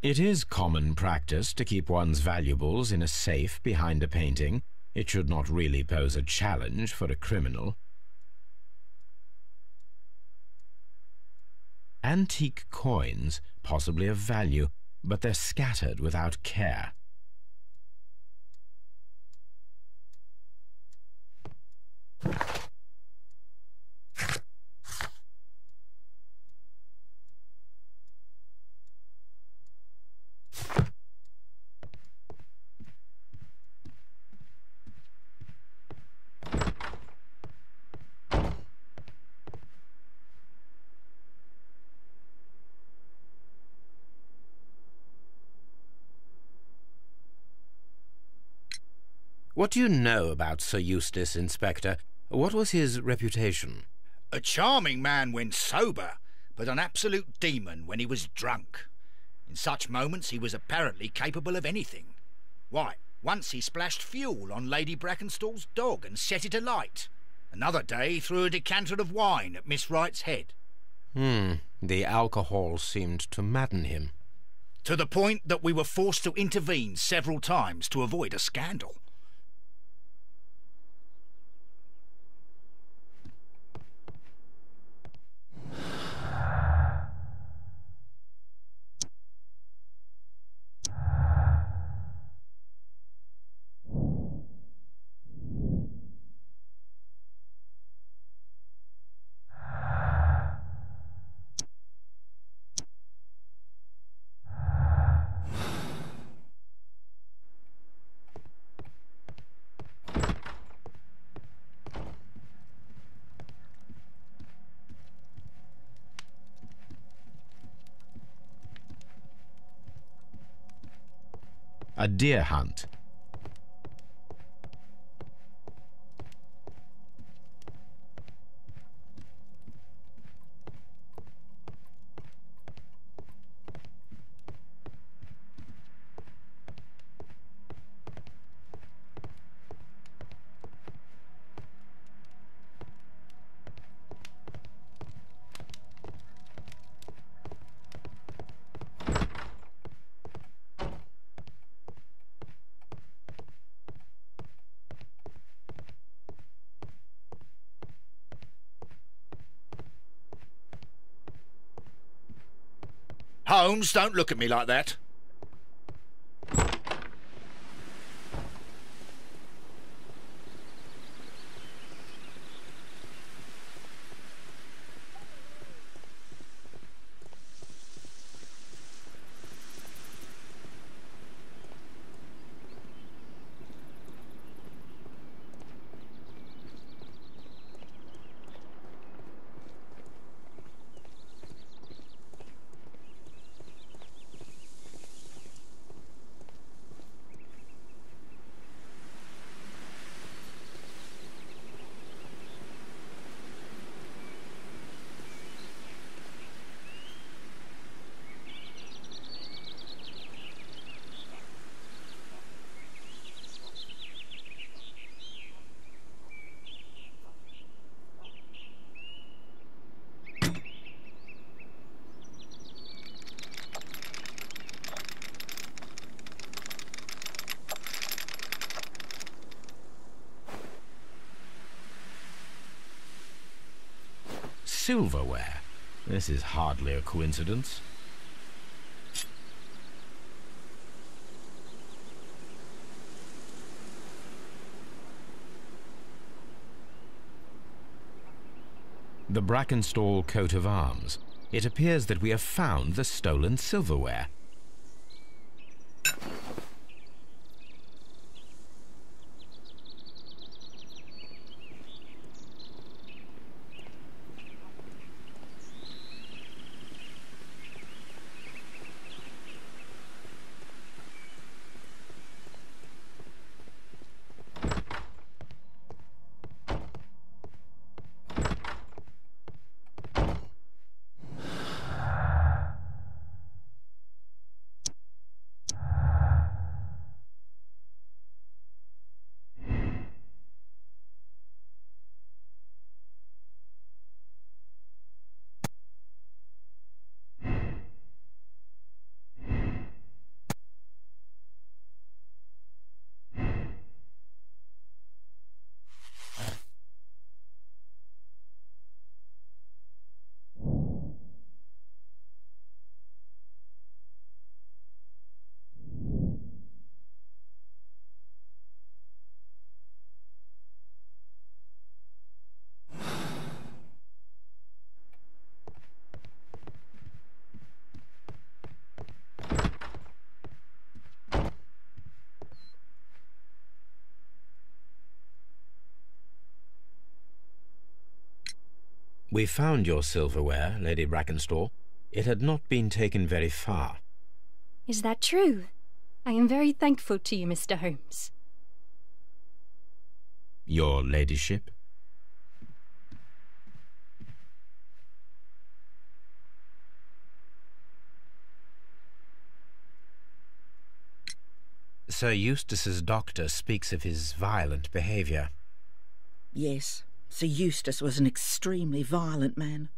It is common practice to keep one's valuables in a safe behind a painting. It should not really pose a challenge for a criminal. Antique coins, possibly of value, but they're scattered without care. What do you know about Sir Eustace, Inspector? What was his reputation? A charming man when sober, but an absolute demon when he was drunk. In such moments he was apparently capable of anything. Why, once he splashed fuel on Lady Brackenstall's dog and set it alight. Another day he threw a decanter of wine at Miss Wright's head. The alcohol seemed to madden him. To the point that we were forced to intervene several times to avoid a scandal. A deer hunt. Holmes, don't look at me like that. Silverware. This is hardly a coincidence. The Brackenstall coat of arms. It appears that we have found the stolen silverware. We found your silverware, Lady Brackenstall. It had not been taken very far. Is that true? I am very thankful to you, Mr. Holmes. Your ladyship? Sir Eustace's doctor speaks of his violent behaviour. Yes, Sir Eustace was an extremely violent man.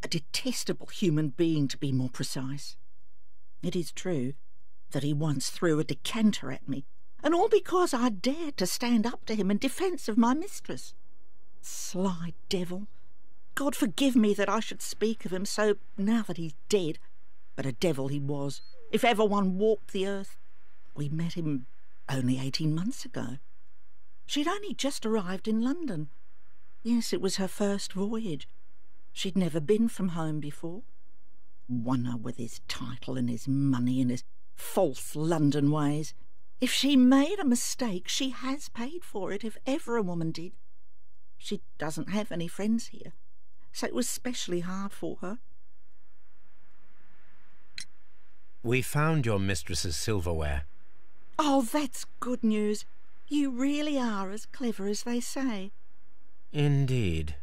A detestable human being, to be more precise. It is true that he once threw a decanter at me, and all because I dared to stand up to him in defence of my mistress. Sly devil! God forgive me that I should speak of him so now that he's dead, but a devil he was, if ever one walked the earth. We met him only 18 months ago. She'd only just arrived in London. Yes, it was her first voyage. She'd never been from home before. Wonder with his title and his money and his false London ways. If she made a mistake, she has paid for it, if ever a woman did. She doesn't have any friends here, so it was specially hard for her. We found your mistress's silverware. Oh, that's good news. You really are as clever as they say. Indeed.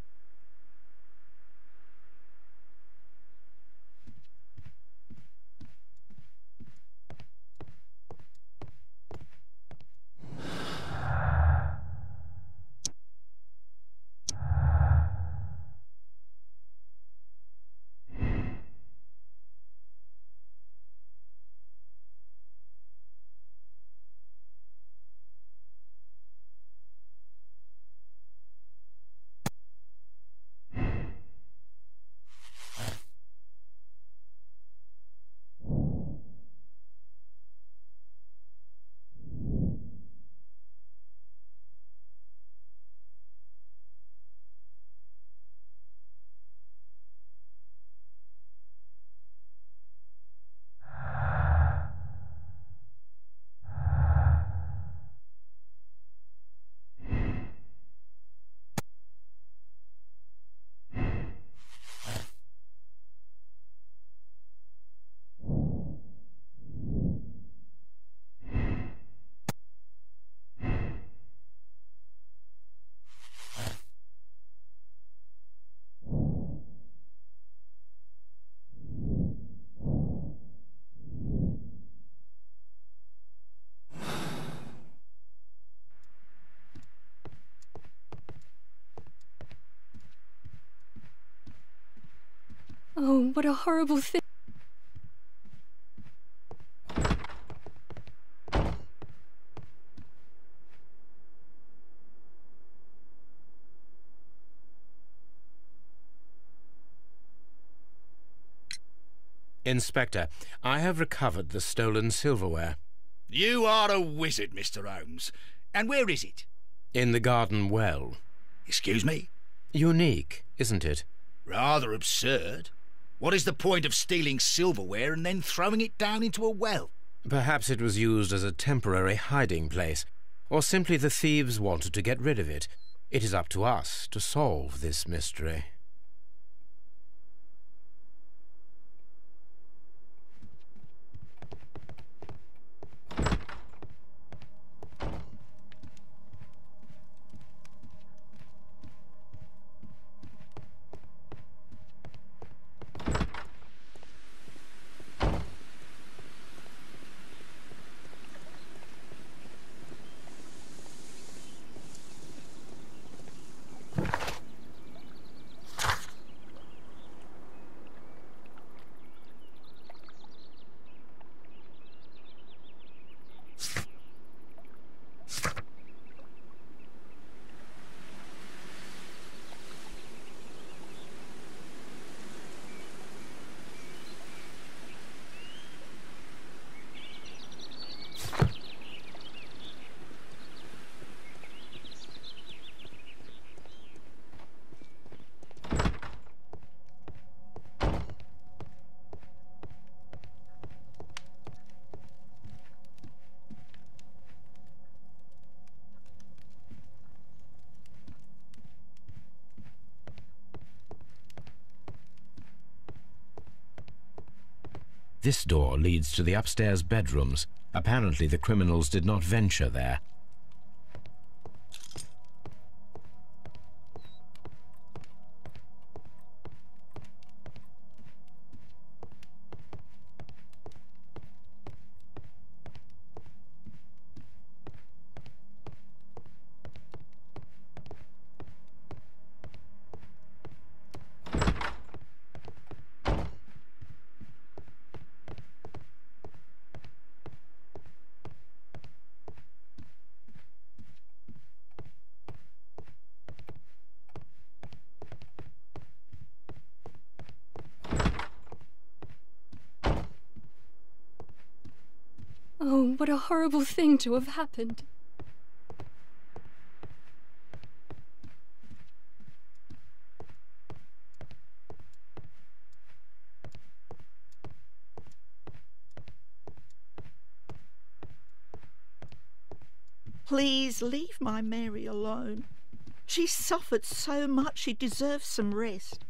Oh, what a horrible thing. Inspector, I have recovered the stolen silverware. You are a wizard, Mr. Holmes. And where is it? In the garden well. Excuse me? Unique, isn't it? Rather absurd. What is the point of stealing silverware and then throwing it down into a well? Perhaps it was used as a temporary hiding place, or simply the thieves wanted to get rid of it. It is up to us to solve this mystery. This door leads to the upstairs bedrooms. Apparently the criminals did not venture there. Oh, what a horrible thing to have happened. Please leave my Mary alone. She's suffered so much, she deserves some rest.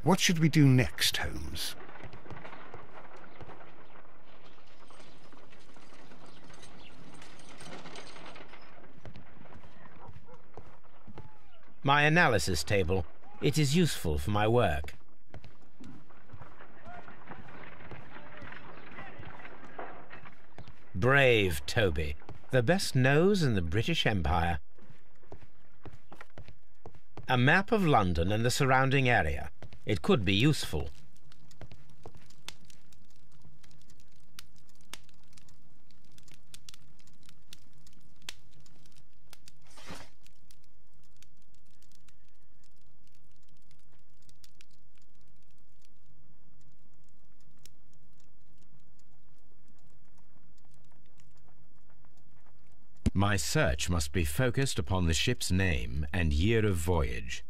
What should we do next, Holmes? My analysis table. It is useful for my work. Brave Toby. The best nose in the British Empire. A map of London and the surrounding area. It could be useful. My search must be focused upon the ship's name and year of voyage.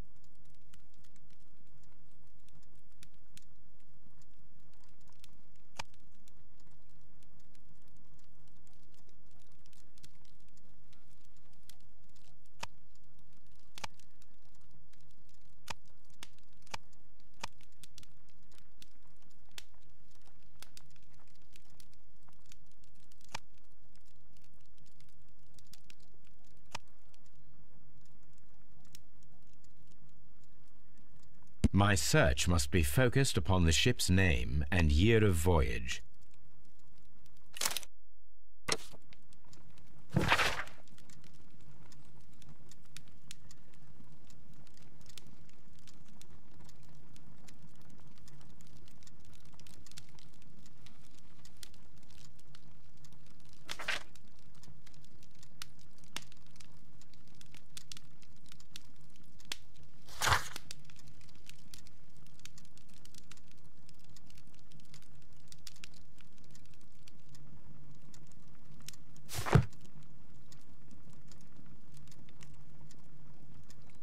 My search must be focused upon the ship's name and year of voyage.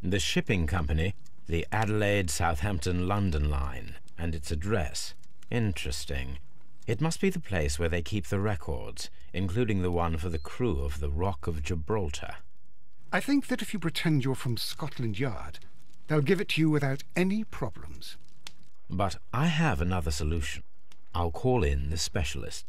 The shipping company, the Adelaide, Southampton, London line, and its address. Interesting. It must be the place where they keep the records, including the one for the crew of the Rock of Gibraltar. I think that if you pretend you're from Scotland Yard, they'll give it to you without any problems. But I have another solution. I'll call in the specialist.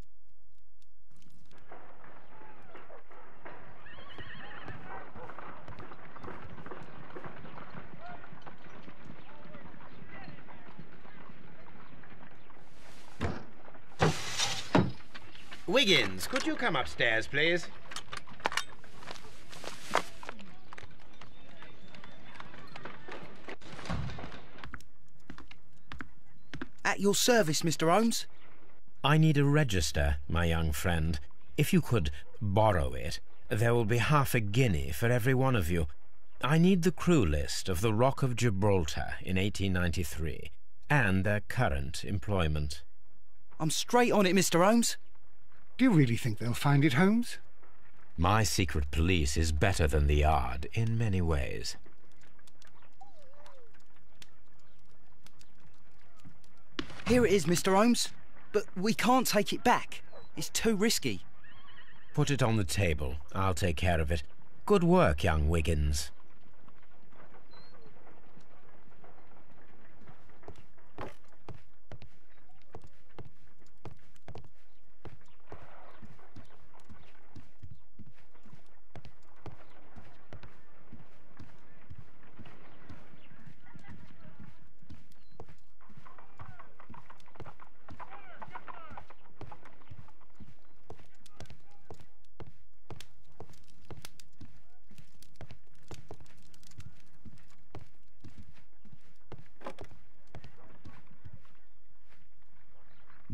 Wiggins, could you come upstairs, please? At your service, Mr. Holmes. I need a register, my young friend. If you could borrow it, there will be half a guinea for every one of you. I need the crew list of the Rock of Gibraltar in 1893, and their current employment. I'm straight on it, Mr. Holmes. Do you really think they'll find it, Holmes? My secret police is better than the Yard in many ways. Here it is, Mr. Holmes. But we can't take it back. It's too risky. Put it on the table. I'll take care of it. Good work, young Wiggins.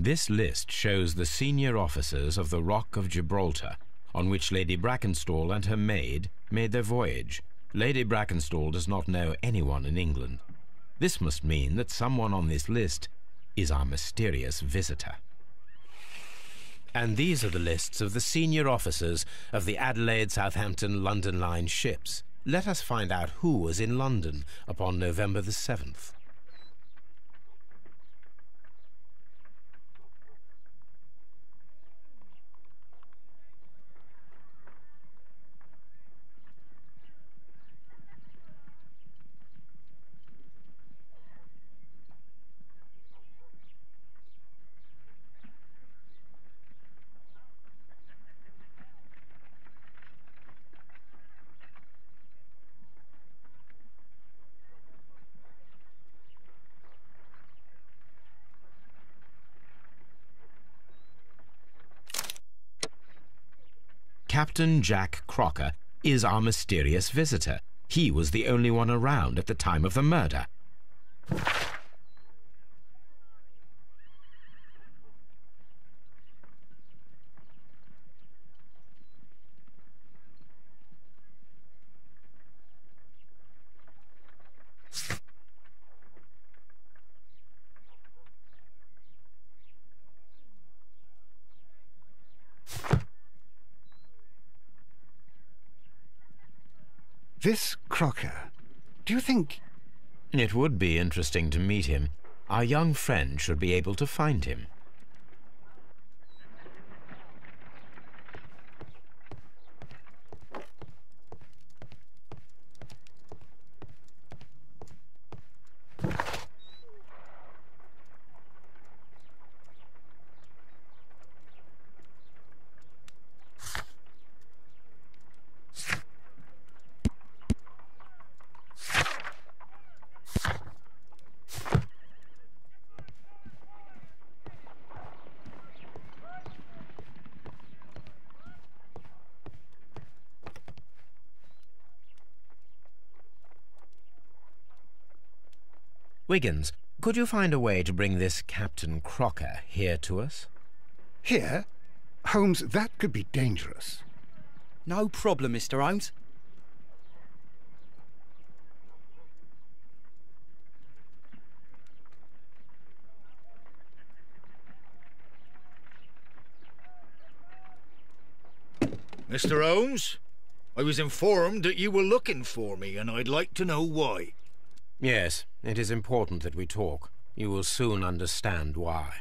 This list shows the senior officers of the Rock of Gibraltar, on which Lady Brackenstall and her maid made their voyage. Lady Brackenstall does not know anyone in England. This must mean that someone on this list is our mysterious visitor. And these are the lists of the senior officers of the Adelaide, Southampton, London Line ships. Let us find out who was in London upon November the 7th. Captain Jack Crocker is our mysterious visitor. He was the only one around at the time of the murder. This Crocker, do you think... It would be interesting to meet him. Our young friend should be able to find him. Wiggins, could you find a way to bring this Captain Crocker here to us? Here? Holmes, that could be dangerous. No problem, Mr. Holmes. Mr. Holmes, I was informed that you were looking for me, and I'd like to know why. Yes, it is important that we talk. You will soon understand why.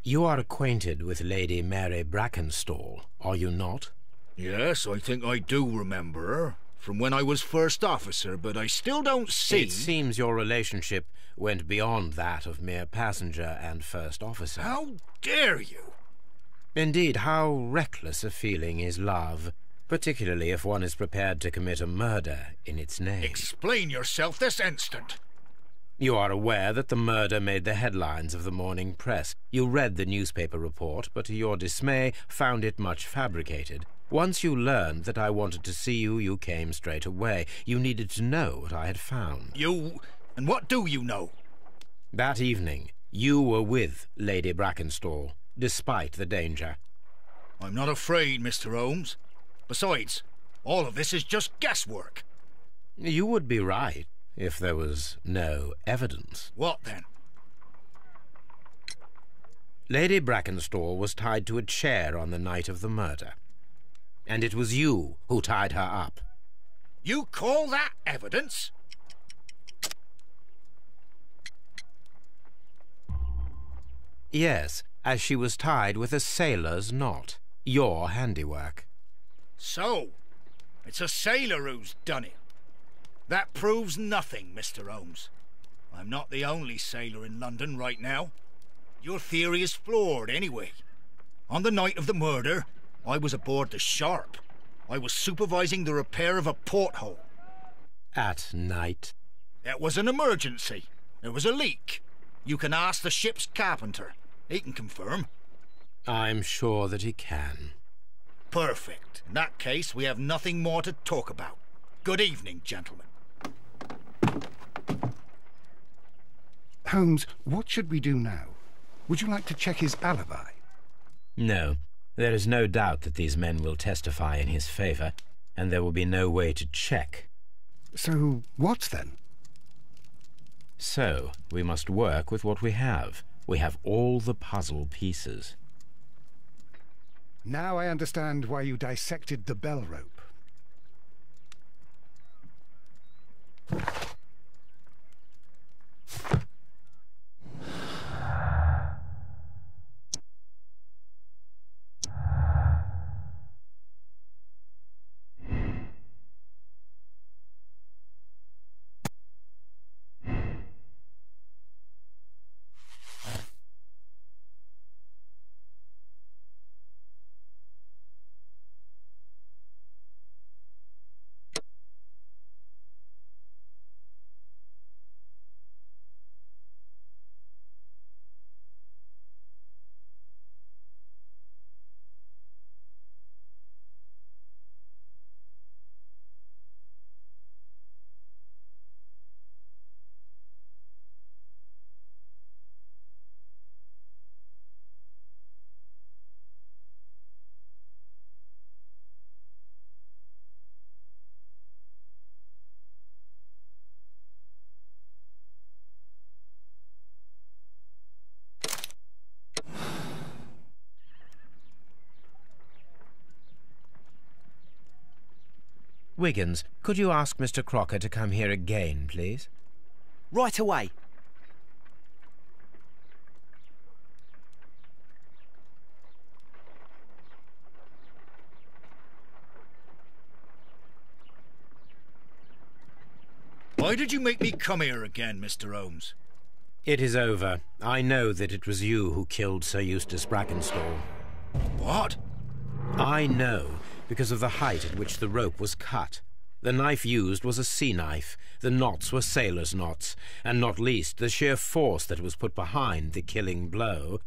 You are acquainted with Lady Mary Brackenstall, are you not? Yes, I think I do remember her, from when I was first officer, but I still don't see... It seems your relationship went beyond that of mere passenger and first officer. How dare you? Indeed, how reckless a feeling is love, particularly if one is prepared to commit a murder in its name. Explain yourself this instant. You are aware that the murder made the headlines of the morning press. You read the newspaper report, but to your dismay found it much fabricated. Once you learned that I wanted to see you, you came straight away. You needed to know what I had found. You... and what do you know? That evening, you were with Lady Brackenstall, despite the danger. I'm not afraid, Mr. Holmes. Besides, all of this is just guesswork. You would be right if there was no evidence. What then? Lady Brackenstall was tied to a chair on the night of the murder. And it was you who tied her up. You call that evidence? Yes, as she was tied with a sailor's knot. Your handiwork. So, it's a sailor who's done it. That proves nothing, Mr. Holmes. I'm not the only sailor in London right now. Your theory is flawed anyway. On the night of the murder, I was aboard the Sharp. I was supervising the repair of a porthole. At night? It was an emergency. There was a leak. You can ask the ship's carpenter. He can confirm. I'm sure that he can. Perfect. In that case, we have nothing more to talk about. Good evening, gentlemen. Holmes, what should we do now? Would you like to check his alibi? No. There is no doubt that these men will testify in his favour, and there will be no way to check. So, what then? So, we must work with what we have. We have all the puzzle pieces. Now I understand why you dissected the bell rope. Wiggins, could you ask Mr. Crocker to come here again, please? Right away. Why did you make me come here again, Mr. Holmes? It is over. I know that it was you who killed Sir Eustace Brackenstall. What? I know, because of the height at which the rope was cut. The knife used was a sea knife, the knots were sailor's knots, and not least the sheer force that was put behind the killing blow.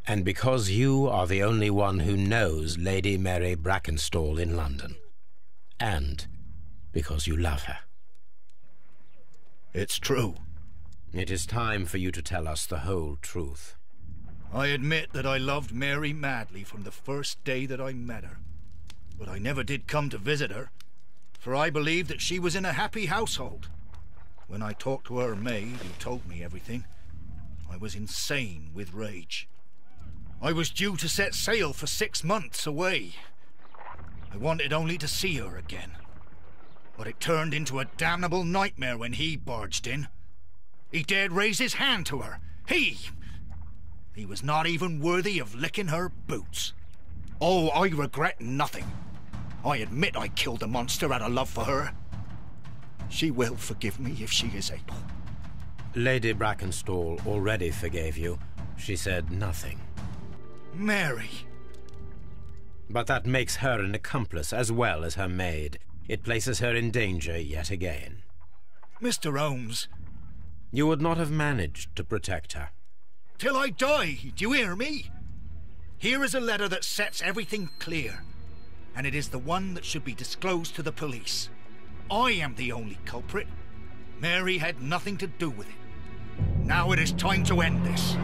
And because you are the only one who knows Lady Mary Brackenstall in London. And because you love her. It's true. It is time for you to tell us the whole truth. I admit that I loved Mary madly from the first day that I met her. But I never did come to visit her, for I believed that she was in a happy household. When I talked to her maid, who told me everything, I was insane with rage. I was due to set sail for 6 months away. I wanted only to see her again. But it turned into a damnable nightmare when he barged in. He dared raise his hand to her. He! He was not even worthy of licking her boots. Oh, I regret nothing. I admit I killed the monster out of love for her. She will forgive me if she is able. Lady Brackenstall already forgave you. She said nothing. Mary. But that makes her an accomplice as well as her maid. It places her in danger yet again. Mr. Holmes. You would not have managed to protect her. Till I die, do you hear me? Here is a letter that sets everything clear, and it is the one that should be disclosed to the police. I am the only culprit. Mary had nothing to do with it. Now it is time to end this.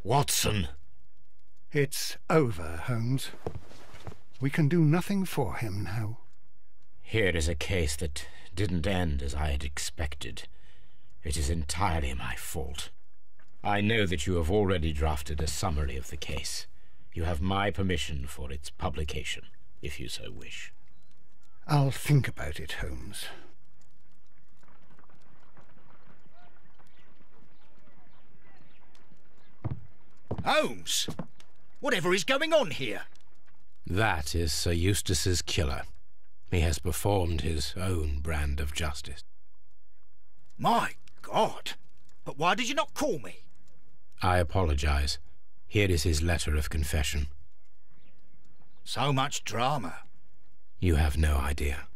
Watson! It's over, Holmes. We can do nothing for him now. Here is a case that didn't end as I had expected. It is entirely my fault. I know that you have already drafted a summary of the case. You have my permission for its publication, if you so wish. I'll think about it, Holmes. Holmes! Whatever is going on here? That is Sir Eustace's killer. He has performed his own brand of justice. My God! But why did you not call me? I apologize. Here is his letter of confession. So much drama. You have no idea.